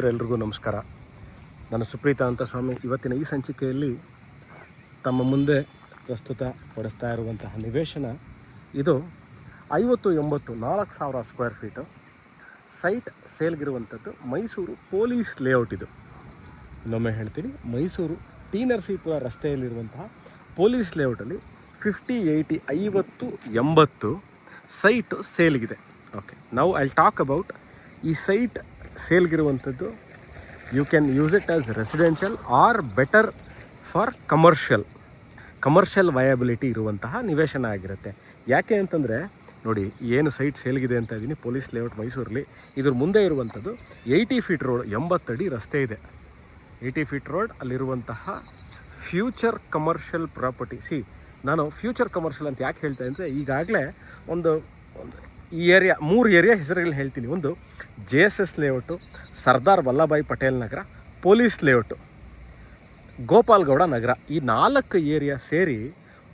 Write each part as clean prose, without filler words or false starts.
ಎಲ್ರಿಗೂ ನಮಸ್ಕಾರ. ನಾನು ಸುಪ್ರೀತಾ ಅಂತ ಸ್ವಾಮಿ. ಇವತ್ತಿನ ಈ ಸಂಚಿಕೆಯಲ್ಲಿ ತಮ್ಮ ಮುಂದೆ ಪ್ರಸ್ತುತ ಪಡಿಸ್ತಾ ಇರುವಂತಹ ನಿವೇಶನ ಇದು 50-80-4,000 ಸ್ಕ್ವೇರ್ ಫೀಟು ಸೈಟ್ ಸೇಲ್ಗಿರುವಂಥದ್ದು. Mysuru police layout. ಇದು ಇನ್ನೊಮ್ಮೆ ಹೇಳ್ತೀನಿ, ಮೈಸೂರು ಟಿ ನರಸೀಪುರ ರಸ್ತೆಯಲ್ಲಿರುವಂತಹ ಪೊಲೀಸ್ ಲೇಔಟಲ್ಲಿ 50-80 ಸೈಟು ಸೇಲ್ಗಿದೆ. Okay, now I talk about ಈ ಸೈಟ್ ಸೇಲ್ಗಿರುವಂಥದ್ದು. You can use it as residential or better for commercial viability ಇರುವಂತಹ ನಿವೇಶನ ಆಗಿರುತ್ತೆ. ಯಾಕೆ ಅಂತಂದರೆ ನೋಡಿ, ಏನು ಸೈಟ್ ಸೇಲ್ಗಿದೆ ಅಂತ ಇದ್ದೀನಿ, ಪೊಲೀಸ್ ಲೇಔಟ್ ಮೈಸೂರಲ್ಲಿ. ಇದ್ರ ಮುಂದೆ ಇರುವಂಥದ್ದು 80 ಫೀಟ್ ರೋಡ್, 80 ಅಡಿ ರಸ್ತೆ ಇದೆ. 80 ಫೀಟ್ ರೋಡ್ ಅಲ್ಲಿರುವಂತಹ ಫ್ಯೂಚರ್ ಕಮರ್ಷಿಯಲ್ ಪ್ರಾಪರ್ಟಿ. ನಾನು ಫ್ಯೂಚರ್ ಕಮರ್ಷಿಯಲ್ ಅಂತ ಯಾಕೆ ಹೇಳ್ತಾ ಅಂದರೆ, ಈಗಾಗಲೇ ಒಂದು ಈ ಏರಿಯಾ 3 ಏರಿಯಾ ಹೆಸರುಗಳನ್ನ ಹೇಳ್ತೀನಿ. ಒಂದು JSS ಲೇಔಟು, ಸರ್ದಾರ್ ವಲ್ಲಭಾಯ್ ಪಟೇಲ್ ನಗರ, ಪೊಲೀಸ್ ಲೇಔಟು, ಗೋಪಾಲ್ಗೌಡ ನಗರ. ಈ 4 ಏರಿಯಾ ಸೇರಿ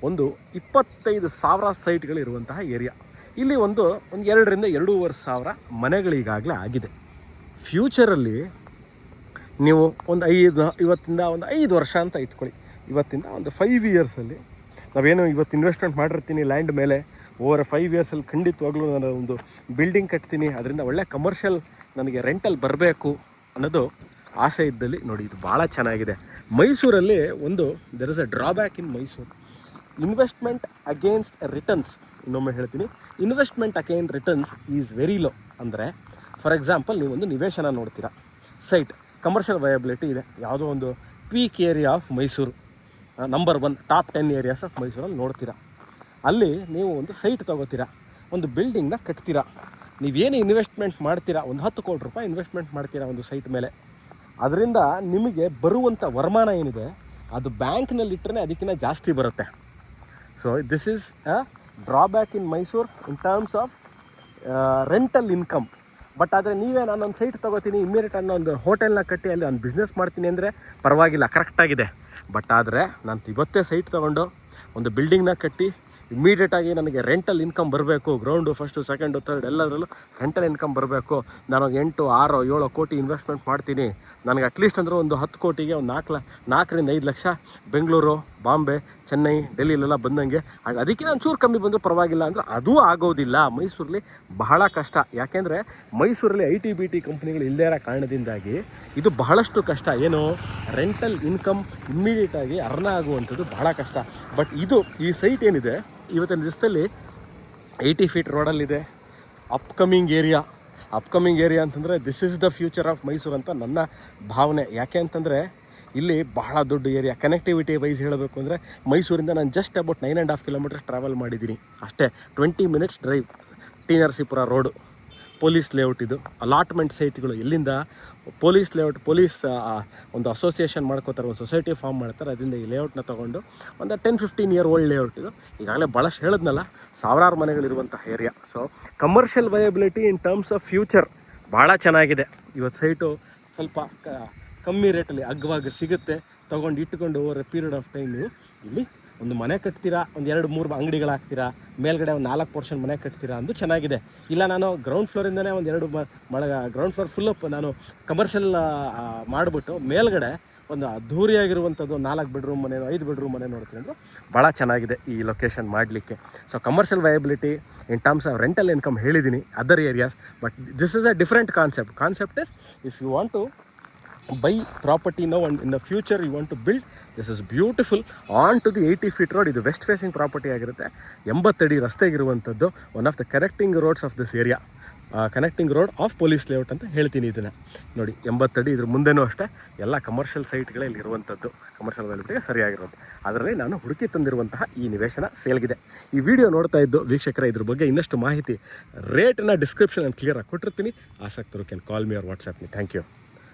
ಒಂದು 25,000 ಸೈಟ್ಗಳಿರುವಂತಹ ಏರಿಯಾ. ಇಲ್ಲಿ ಒಂದು 2,000-2,500 ಮನೆಗಳೀಗಾಗಲೇ ಆಗಿದೆ. ಫ್ಯೂಚರಲ್ಲಿ ನೀವು ಇವತ್ತಿಂದ ಒಂದು 5 ವರ್ಷ ಅಂತ ಇಟ್ಕೊಳ್ಳಿ. ಇವತ್ತಿಂದ ಒಂದು 5 ಇಯರ್ಸಲ್ಲಿ ನಾವೇನು ಇವತ್ತು ಇನ್ವೆಸ್ಟ್ಮೆಂಟ್ ಮಾಡಿರ್ತೀನಿ ಲ್ಯಾಂಡ್ ಮೇಲೆ, ಓವರ್ 5 ಇಯರ್ಸಲ್ಲಿ ಖಂಡಿತವಾಗ್ಲೂ ನಾನು ಒಂದು ಬಿಲ್ಡಿಂಗ್ ಕಟ್ತೀನಿ, ಅದರಿಂದ ಒಳ್ಳೆ ಕಮರ್ಷಿಯಲ್ ನನಗೆ ರೆಂಟಲ್ಲಿ ಬರಬೇಕು ಅನ್ನೋದು ಆಸೆ ಇದ್ದಲ್ಲಿ ನೋಡಿ, ಇದು ಭಾಳ ಚೆನ್ನಾಗಿದೆ. ಮೈಸೂರಲ್ಲಿ there is a drawback in Mysuru. Investment against returns, ಇನ್ನೊಮ್ಮೆ ಹೇಳ್ತೀನಿ, investment again returns is very low. ಅಂದರೆ ಫಾರ್ ಎಕ್ಸಾಂಪಲ್, ನೀವೊಂದು ನಿವೇಶನ ನೋಡ್ತೀರಾ, ಸೈಟ್ ಕಮರ್ಷಿಯಲ್ ವಯಬಿಲಿಟಿ ಇದೆ, ಯಾವುದೋ ಒಂದು peak area of Mysuru, number 1 top 10 areas of ಮೈಸೂರಲ್ಲಿ ನೋಡ್ತೀರಾ. ಅಲ್ಲಿ ನೀವು ಒಂದು ಸೈಟ್ ತೊಗೋತೀರಾ, ಒಂದು ಬಿಲ್ಡಿಂಗ್ನ ಕಟ್ತೀರಾ. ನೀವೇನು ಇನ್ವೆಸ್ಟ್ಮೆಂಟ್ ಮಾಡ್ತೀರಾ, ಒಂದು 10 ಕೋಟಿ ರೂಪಾಯಿ ಇನ್ವೆಸ್ಟ್ಮೆಂಟ್ ಮಾಡ್ತೀರಾ ಒಂದು ಸೈಟ್ ಮೇಲೆ. ಅದರಿಂದ ನಿಮಗೆ ಬರುವಂಥ ವರಮಾನ ಏನಿದೆ ಅದು ಬ್ಯಾಂಕ್ನಲ್ಲಿ ಇಟ್ಟರೆ ಅದಕ್ಕಿಂತ ಜಾಸ್ತಿ ಬರುತ್ತೆ. So this is a drawback in Mysuru in terms of rental income. But ಆದರೆ ನಾನೊಂದು ಸೈಟ್ ತೊಗೋತೀನಿ, ಇಮ್ಮಿಡಿಯೇಟ್ ಒಂದು ಹೋಟೆಲ್ನ ಕಟ್ಟಿ ಅಲ್ಲಿ ನಾನು ಬಿಸ್ನೆಸ್ ಮಾಡ್ತೀನಿ ಅಂದರೆ ಪರವಾಗಿಲ್ಲ, ಕರೆಕ್ಟಾಗಿದೆ. ಬಟ್ ಆದರೆ ನಾನು ಇವತ್ತೇ ಸೈಟ್ ತೊಗೊಂಡು ಒಂದು ಬಿಲ್ಡಿಂಗ್ನ ಕಟ್ಟಿ ಇಮ್ಮಿಡಿಯೇಟಾಗಿ ನನಗೆ ರೆಂಟಲ್ ಇನ್ಕಮ್ ಬರಬೇಕು, ಗ್ರೌಂಡು, ಫಸ್ಟು, ಸೆಕೆಂಡು, ಥರ್ಡ್ ಎಲ್ಲದರಲ್ಲೂ ರೆಂಟಲ್ ಇನ್ಕಮ್ ಬರಬೇಕು. ನಾನು 8, 6, 7 ಕೋಟಿ ಇನ್ವೆಸ್ಟ್ಮೆಂಟ್ ಮಾಡ್ತೀನಿ, ನನಗೆ ಅಟ್ಲೀಸ್ಟ್ ಅಂದರೆ ಒಂದು 10 ಕೋಟಿಗೆ ಒಂದು 4-5 ಲಕ್ಷ ಬೆಂಗಳೂರು, ಬಾಂಬೆ, ಚೆನ್ನೈ, ಡೆಲ್ಲಿಲೆಲ್ಲ ಬಂದಂಗೆ, ಅದಕ್ಕೆ ನಾನು ಚೂರು ಕಮ್ಮಿ ಬಂದರೂ ಪರವಾಗಿಲ್ಲ ಅಂದರೆ ಅದು ಆಗೋದಿಲ್ಲ. ಮೈಸೂರಲ್ಲಿ ಬಹಳ ಕಷ್ಟ. ಯಾಕೆಂದರೆ ಮೈಸೂರಲ್ಲಿ IT-BT ಕಂಪ್ನಿಗಳು ಇಲ್ಲದೇ ಇರೋ ಕಾರಣದಿಂದಾಗಿ ಇದು ಬಹಳಷ್ಟು ಕಷ್ಟ. ಏನು, ರೆಂಟಲ್ ಇನ್ಕಮ್ ಇಮ್ಮಿಡಿಯೇಟಾಗಿ ಅರ್ನ ಆಗುವಂಥದ್ದು ಬಹಳ ಕಷ್ಟ. ಬಟ್ ಈ ಸೈಟ್ ಏನಿದೆ ಇವತ್ತಿನ ದಿವಸದಲ್ಲಿ 80 ಫೀಟ್ ರೋಡಲ್ಲಿದೆ. ಅಪ್ಕಮಿಂಗ್ ಏರಿಯಾ ಅಂತಂದರೆ this is the future of Mysuru ಅಂತ ನನ್ನ ಭಾವನೆ. ಯಾಕೆ ಅಂತಂದರೆ ಇಲ್ಲಿ ಬಹಳ ದೊಡ್ಡ ಏರಿಯಾ. ಕನೆಕ್ಟಿವಿಟಿ ವೈಸ್ ಹೇಳಬೇಕು ಅಂದರೆ ಮೈಸೂರಿಂದ ನಾನು ಜಸ್ಟ್ ಅಬೌಟ್ 9.5 ಕಿಲೋಮೀಟರ್ಸ್ ಟ್ರಾವೆಲ್ ಮಾಡಿದ್ದೀನಿ ಅಷ್ಟೇ. 20 minutes drive. T Narasipura road, police layout. ಇದು ಅಲಾಟ್ಮೆಂಟ್ ಸೈಟ್ಗಳು. ಎಲ್ಲಿಂದ ಪೊಲೀಸ್ ಲೇಔಟ್, ಪೊಲೀಸ್ ಒಂದು ಅಸೋಸಿಯೇಷನ್ ಮಾಡ್ಕೋತಾರೆ, ಒಂದು ಸೊಸೈಟಿ ಫಾರ್ಮ್ ಮಾಡ್ತಾರೆ. ಅದರಿಂದ ಈ ಲೇಔಟ್ನ ತೊಗೊಂಡು ಒಂದು 10-15 ಇಯರ್ ಓಲ್ಡ್ ಲೇಔಟ್. ಇದು ಈಗಾಗಲೇ ಭಾಳಷ್ಟು ಹೇಳಿದ್ನಲ್ಲ, ಸಾವಿರಾರು ಮನೆಗಳಿರುವಂಥ area. So commercial viability in terms of future ಭಾಳ ಚೆನ್ನಾಗಿದೆ. ಇವತ್ತು ಸೈಟು ಸ್ವಲ್ಪ ಕಮ್ಮಿ ರೇಟಲ್ಲಿ ಅಗ್ಗವಾಗಿ ಸಿಗುತ್ತೆ. ತೊಗೊಂಡು ಇಟ್ಕೊಂಡು over A period of time ನೀವು ಇಲ್ಲಿ ಒಂದು ಮನೆ ಕಟ್ತೀರಾ, ಒಂದು 2-3 ಅಂಗಡಿಗಳಾಗ್ತೀರಾ, ಮೇಲ್ಗಡೆ ಒಂದು 4 ಪೋರ್ಷನ್ ಮನೆ ಕಟ್ತೀರಾ ಅಂದು ಚೆನ್ನಾಗಿದೆ. ಇಲ್ಲ ನಾನು ಗ್ರೌಂಡ್ ಫ್ಲೋರಿಂದನೇ ಒಂದು 2 ಗ್ರೌಂಡ್ ಫ್ಲೋರ್ ಫುಲ್ಲಪ್ ನಾನು ಕಮರ್ಷಿಯಲ್ ಮಾಡಿಬಿಟ್ಟು ಮೇಲ್ಗಡೆ ಒಂದು ಅದ್ಧೂರಿಯಾಗಿರುವಂಥದ್ದು 4 ಬೆಡ್ರೂಮ್ ಮನೆ, 5 ಬೆಡ್ರೂಮ್ ಮನೆ ನೋಡ್ತೀನಿ ಅಂದರು ಭಾಳ ಚೆನ್ನಾಗಿದೆ ಈ ಲೊಕೇಶನ್ ಮಾಡಲಿಕ್ಕೆ. So commercial viability in terms of rental income ಹೇಳಿದ್ದೀನಿ, other areas. But this is a different concept is if you want to buy property now and in the future you want to build, this is beautiful on to the 80 feet road. ಇದು west facing property ಆಗಿರುತ್ತೆ. 80 ಅಡಿ ರಸ್ತೆಗಿರುವಂಥದ್ದು. One of the connecting roads of this area, connecting road of police layout ಅಂತ ಹೇಳ್ತೀನಿ ಇದನ್ನು. ನೋಡಿ, 80 ಅಡಿ. ಇದ್ರ ಮುಂದೆನೂ ಅಷ್ಟೇ ಎಲ್ಲ ಕಮರ್ಷಿಯಲ್ ಸೈಟ್ಗಳೇ ಇಲ್ಲಿರುವಂಥದ್ದು, ಕಮರ್ಷಿಯಲ್ ವ್ಯಾಲಿಟಿಗೆ ಸರಿಯಾಗಿರೋದು. ಅದರಲ್ಲಿ ನಾನು ಹುಡುಕಿ ತಂದಿರುವಂತಹ ಈ ನಿವೇಶನ ಸೇಲ್ಗಿದೆ. ಈ ವಿಡಿಯೋ ನೋಡ್ತಾ ಇದ್ದು ವೀಕ್ಷಕರ, ಇದ್ರ ಬಗ್ಗೆ ಇನ್ನಷ್ಟು ಮಾಹಿತಿ ರೇಟನ್ನು ಡಿಸ್ಕ್ರಿಪ್ಷನ್ ಕ್ಲಿಯರಾಗಿ ಕೊಟ್ಟಿರ್ತೀನಿ. ಆಸಕ್ತರು can call me or WhatsApp me. Thank you.